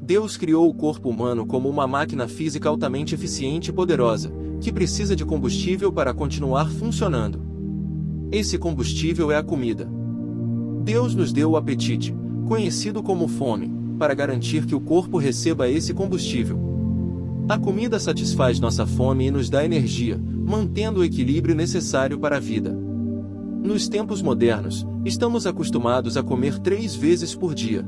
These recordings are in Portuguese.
Deus criou o corpo humano como uma máquina física altamente eficiente e poderosa, que precisa de combustível para continuar funcionando. Esse combustível é a comida. Deus nos deu o apetite, conhecido como fome, para garantir que o corpo receba esse combustível. A comida satisfaz nossa fome e nos dá energia, mantendo o equilíbrio necessário para a vida. Nos tempos modernos, estamos acostumados a comer 3 vezes por dia.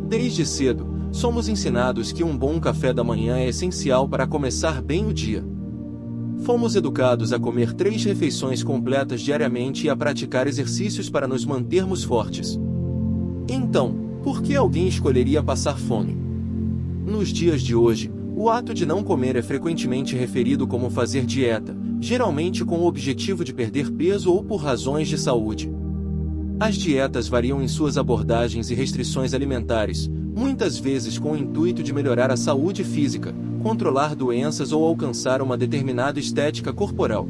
Desde cedo, somos ensinados que um bom café da manhã é essencial para começar bem o dia. Fomos educados a comer 3 refeições completas diariamente e a praticar exercícios para nos mantermos fortes. Então, por que alguém escolheria passar fome? Nos dias de hoje, o ato de não comer é frequentemente referido como fazer dieta, geralmente com o objetivo de perder peso ou por razões de saúde. As dietas variam em suas abordagens e restrições alimentares, muitas vezes com o intuito de melhorar a saúde física, controlar doenças ou alcançar uma determinada estética corporal.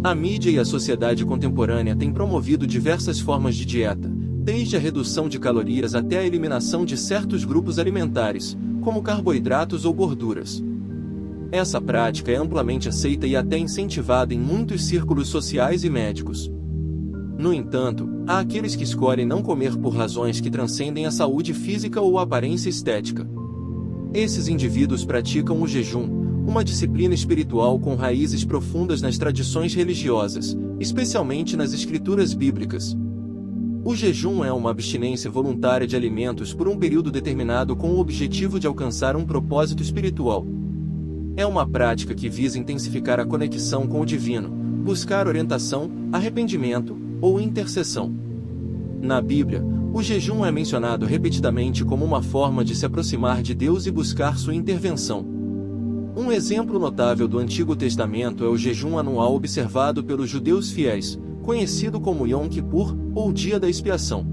A mídia e a sociedade contemporânea têm promovido diversas formas de dieta, desde a redução de calorias até a eliminação de certos grupos alimentares, como carboidratos ou gorduras. Essa prática é amplamente aceita e até incentivada em muitos círculos sociais e médicos. No entanto, há aqueles que escolhem não comer por razões que transcendem a saúde física ou a aparência estética. Esses indivíduos praticam o jejum, uma disciplina espiritual com raízes profundas nas tradições religiosas, especialmente nas escrituras bíblicas. O jejum é uma abstinência voluntária de alimentos por um período determinado com o objetivo de alcançar um propósito espiritual. É uma prática que visa intensificar a conexão com o divino, buscar orientação, arrependimento ou intercessão. Na Bíblia, o jejum é mencionado repetidamente como uma forma de se aproximar de Deus e buscar sua intervenção. Um exemplo notável do Antigo Testamento é o jejum anual observado pelos judeus fiéis, conhecido como Yom Kippur, ou Dia da Expiação.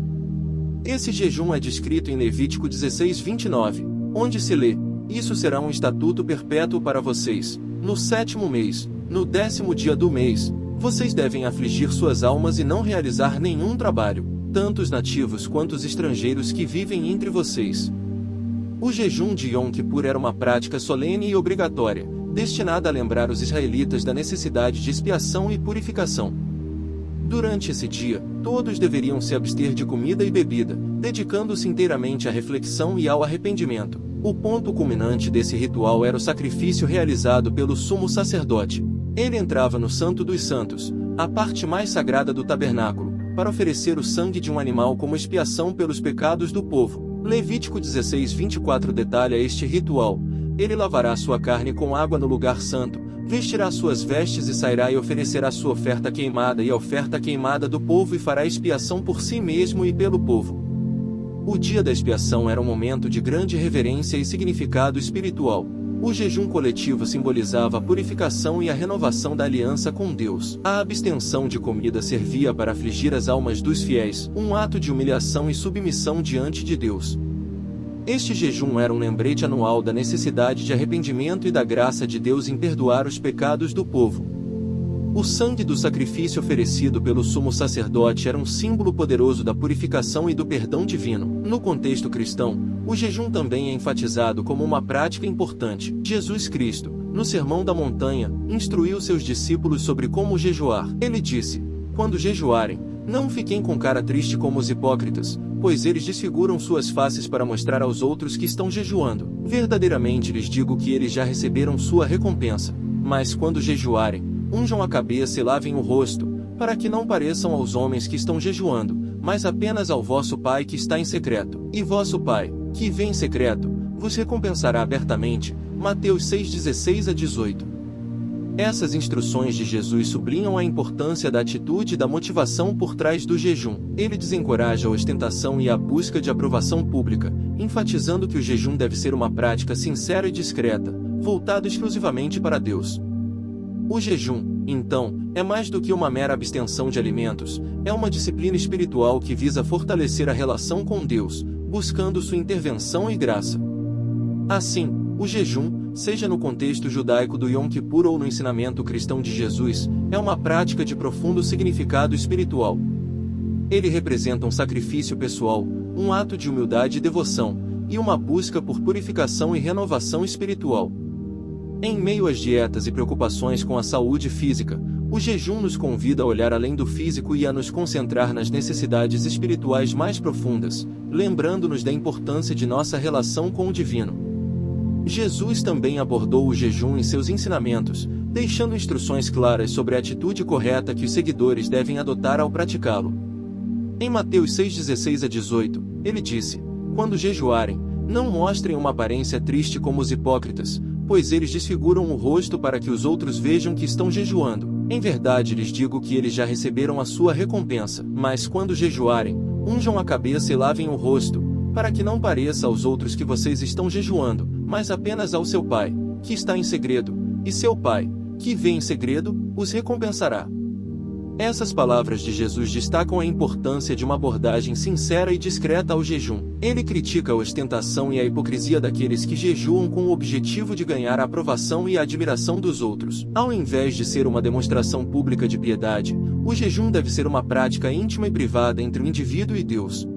Esse jejum é descrito em Levítico 16:29, onde se lê: "Isso será um estatuto perpétuo para vocês. No 7º mês, no 10º dia do mês, vocês devem afligir suas almas e não realizar nenhum trabalho, tanto os nativos quanto os estrangeiros que vivem entre vocês." O jejum de Yom Kippur era uma prática solene e obrigatória, destinada a lembrar os israelitas da necessidade de expiação e purificação. Durante esse dia, todos deveriam se abster de comida e bebida, dedicando-se inteiramente à reflexão e ao arrependimento. O ponto culminante desse ritual era o sacrifício realizado pelo sumo sacerdote. Ele entrava no Santo dos Santos, a parte mais sagrada do tabernáculo, para oferecer o sangue de um animal como expiação pelos pecados do povo. Levítico 16:24 detalha este ritual. Ele lavará sua carne com água no lugar santo, vestirá suas vestes e sairá e oferecerá sua oferta queimada e a oferta queimada do povo e fará expiação por si mesmo e pelo povo. O dia da expiação era um momento de grande reverência e significado espiritual. O jejum coletivo simbolizava a purificação e a renovação da aliança com Deus. A abstenção de comida servia para afligir as almas dos fiéis, um ato de humilhação e submissão diante de Deus. Este jejum era um lembrete anual da necessidade de arrependimento e da graça de Deus em perdoar os pecados do povo. O sangue do sacrifício oferecido pelo sumo sacerdote era um símbolo poderoso da purificação e do perdão divino. No contexto cristão, o jejum também é enfatizado como uma prática importante. Jesus Cristo, no Sermão da Montanha, instruiu seus discípulos sobre como jejuar. Ele disse: "Quando jejuarem, não fiquem com cara triste como os hipócritas, pois eles desfiguram suas faces para mostrar aos outros que estão jejuando. Verdadeiramente lhes digo que eles já receberam sua recompensa. Mas quando jejuarem, unjam a cabeça e lavem o rosto, para que não pareçam aos homens que estão jejuando, mas apenas ao vosso Pai que está em secreto. E vosso Pai, que vê em secreto, vos recompensará abertamente." Mateus 6:16-18. Essas instruções de Jesus sublinham a importância da atitude e da motivação por trás do jejum. Ele desencoraja a ostentação e a busca de aprovação pública, enfatizando que o jejum deve ser uma prática sincera e discreta, voltada exclusivamente para Deus. O jejum, então, é mais do que uma mera abstenção de alimentos, é uma disciplina espiritual que visa fortalecer a relação com Deus, buscando sua intervenção e graça. Assim, o jejum, seja no contexto judaico do Yom Kippur ou no ensinamento cristão de Jesus, é uma prática de profundo significado espiritual. Ele representa um sacrifício pessoal, um ato de humildade e devoção, e uma busca por purificação e renovação espiritual. Em meio às dietas e preocupações com a saúde física, o jejum nos convida a olhar além do físico e a nos concentrar nas necessidades espirituais mais profundas, lembrando-nos da importância de nossa relação com o divino. Jesus também abordou o jejum em seus ensinamentos, deixando instruções claras sobre a atitude correta que os seguidores devem adotar ao praticá-lo. Em Mateus 6:16-18, ele disse: "Quando jejuarem, não mostrem uma aparência triste como os hipócritas, pois eles desfiguram o rosto para que os outros vejam que estão jejuando. Em verdade lhes digo que eles já receberam a sua recompensa. Mas quando jejuarem, unjam a cabeça e lavem o rosto, para que não pareça aos outros que vocês estão jejuando, mas apenas ao seu Pai, que está em segredo, e seu Pai, que vê em segredo, os recompensará." Essas palavras de Jesus destacam a importância de uma abordagem sincera e discreta ao jejum. Ele critica a ostentação e a hipocrisia daqueles que jejuam com o objetivo de ganhar a aprovação e a admiração dos outros. Ao invés de ser uma demonstração pública de piedade, o jejum deve ser uma prática íntima e privada entre o indivíduo e Deus.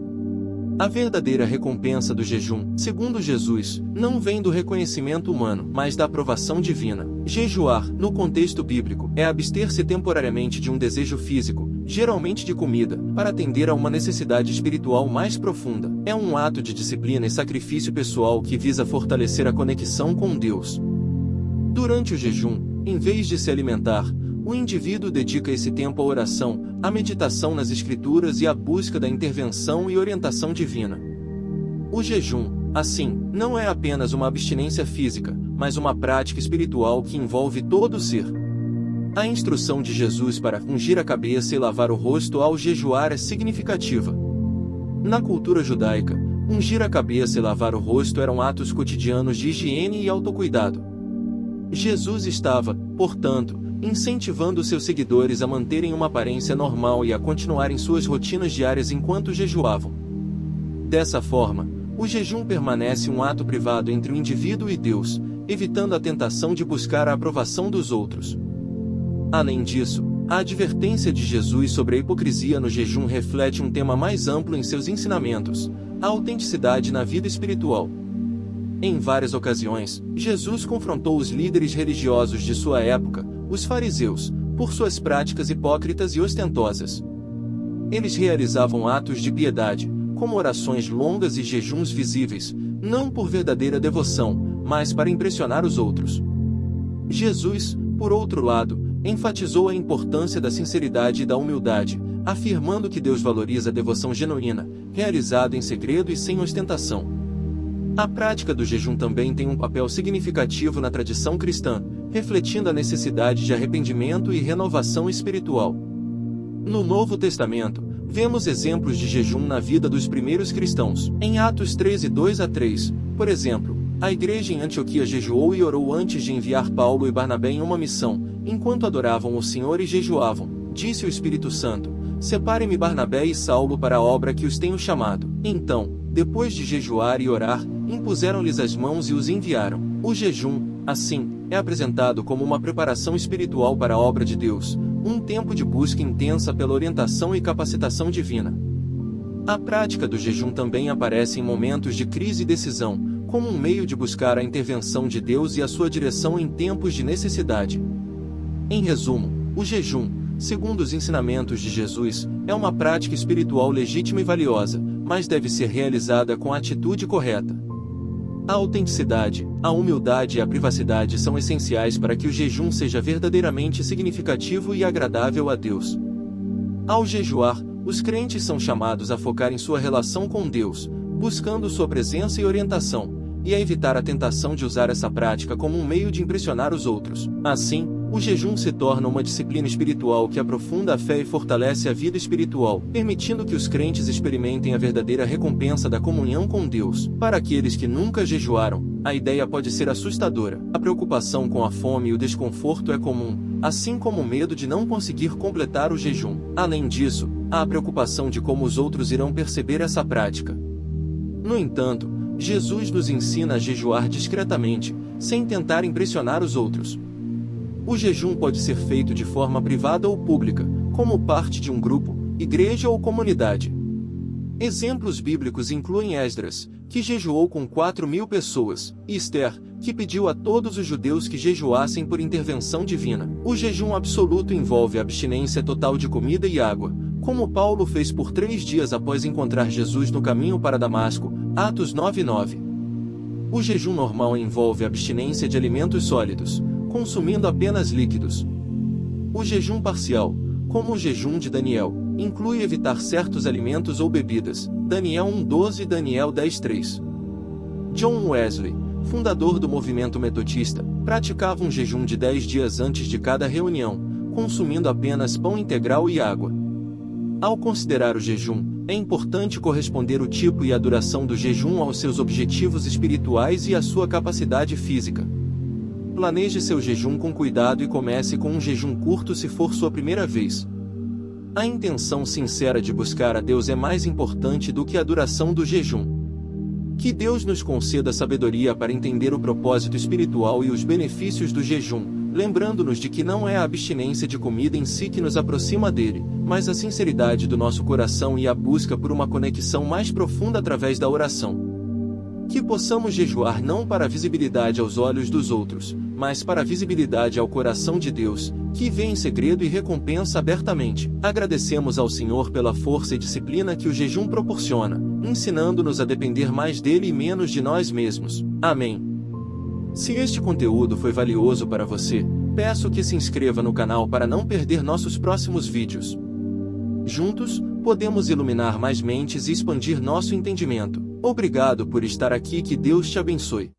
A verdadeira recompensa do jejum, segundo Jesus, não vem do reconhecimento humano, mas da aprovação divina. Jejuar, no contexto bíblico, é abster-se temporariamente de um desejo físico, geralmente de comida, para atender a uma necessidade espiritual mais profunda. É um ato de disciplina e sacrifício pessoal que visa fortalecer a conexão com Deus. Durante o jejum, em vez de se alimentar, o indivíduo dedica esse tempo à oração, à meditação nas Escrituras e à busca da intervenção e orientação divina. O jejum, assim, não é apenas uma abstinência física, mas uma prática espiritual que envolve todo o ser. A instrução de Jesus para ungir a cabeça e lavar o rosto ao jejuar é significativa. Na cultura judaica, ungir a cabeça e lavar o rosto eram atos cotidianos de higiene e autocuidado. Jesus estava, portanto, incentivando seus seguidores a manterem uma aparência normal e a continuarem suas rotinas diárias enquanto jejuavam. Dessa forma, o jejum permanece um ato privado entre o indivíduo e Deus, evitando a tentação de buscar a aprovação dos outros. Além disso, a advertência de Jesus sobre a hipocrisia no jejum reflete um tema mais amplo em seus ensinamentos: a autenticidade na vida espiritual. Em várias ocasiões, Jesus confrontou os líderes religiosos de sua época, os fariseus, por suas práticas hipócritas e ostentosas. Eles realizavam atos de piedade, como orações longas e jejuns visíveis, não por verdadeira devoção, mas para impressionar os outros. Jesus, por outro lado, enfatizou a importância da sinceridade e da humildade, afirmando que Deus valoriza a devoção genuína, realizada em segredo e sem ostentação. A prática do jejum também tem um papel significativo na tradição cristã, refletindo a necessidade de arrependimento e renovação espiritual. No Novo Testamento, vemos exemplos de jejum na vida dos primeiros cristãos. Em Atos 13:2-3, por exemplo, a igreja em Antioquia jejuou e orou antes de enviar Paulo e Barnabé em uma missão. Enquanto adoravam o Senhor e jejuavam, disse o Espírito Santo: "Separe-me Barnabé e Saulo para a obra que os tenho chamado." Então, depois de jejuar e orar, impuseram-lhes as mãos e os enviaram. O jejum, assim, é apresentado como uma preparação espiritual para a obra de Deus, um tempo de busca intensa pela orientação e capacitação divina. A prática do jejum também aparece em momentos de crise e decisão, como um meio de buscar a intervenção de Deus e a sua direção em tempos de necessidade. Em resumo, o jejum, segundo os ensinamentos de Jesus, é uma prática espiritual legítima e valiosa, mas deve ser realizada com a atitude correta. A autenticidade, a humildade e a privacidade são essenciais para que o jejum seja verdadeiramente significativo e agradável a Deus. Ao jejuar, os crentes são chamados a focar em sua relação com Deus, buscando sua presença e orientação, e a evitar a tentação de usar essa prática como um meio de impressionar os outros. Assim, o jejum se torna uma disciplina espiritual que aprofunda a fé e fortalece a vida espiritual, permitindo que os crentes experimentem a verdadeira recompensa da comunhão com Deus. Para aqueles que nunca jejuaram, a ideia pode ser assustadora. A preocupação com a fome e o desconforto é comum, assim como o medo de não conseguir completar o jejum. Além disso, há a preocupação de como os outros irão perceber essa prática. No entanto, Jesus nos ensina a jejuar discretamente, sem tentar impressionar os outros. O jejum pode ser feito de forma privada ou pública, como parte de um grupo, igreja ou comunidade. Exemplos bíblicos incluem Esdras, que jejuou com 4.000 pessoas, e Esther, que pediu a todos os judeus que jejuassem por intervenção divina. O jejum absoluto envolve a abstinência total de comida e água, como Paulo fez por 3 dias após encontrar Jesus no caminho para Damasco, Atos 9:9. O jejum normal envolve a abstinência de alimentos sólidos, consumindo apenas líquidos. O jejum parcial, como o jejum de Daniel, inclui evitar certos alimentos ou bebidas, Daniel 1:12 e Daniel 10:3. John Wesley, fundador do movimento metodista, praticava um jejum de 10 dias antes de cada reunião, consumindo apenas pão integral e água. Ao considerar o jejum, é importante corresponder o tipo e a duração do jejum aos seus objetivos espirituais e à sua capacidade física. Planeje seu jejum com cuidado e comece com um jejum curto se for sua primeira vez. A intenção sincera de buscar a Deus é mais importante do que a duração do jejum. Que Deus nos conceda sabedoria para entender o propósito espiritual e os benefícios do jejum, lembrando-nos de que não é a abstinência de comida em si que nos aproxima dele, mas a sinceridade do nosso coração e a busca por uma conexão mais profunda através da oração. Que possamos jejuar não para a visibilidade aos olhos dos outros, mas para a visibilidade ao coração de Deus, que vê em segredo e recompensa abertamente. Agradecemos ao Senhor pela força e disciplina que o jejum proporciona, ensinando-nos a depender mais dele e menos de nós mesmos. Amém. Se este conteúdo foi valioso para você, peço que se inscreva no canal para não perder nossos próximos vídeos. Juntos, podemos iluminar mais mentes e expandir nosso entendimento. Obrigado por estar aqui e que Deus te abençoe.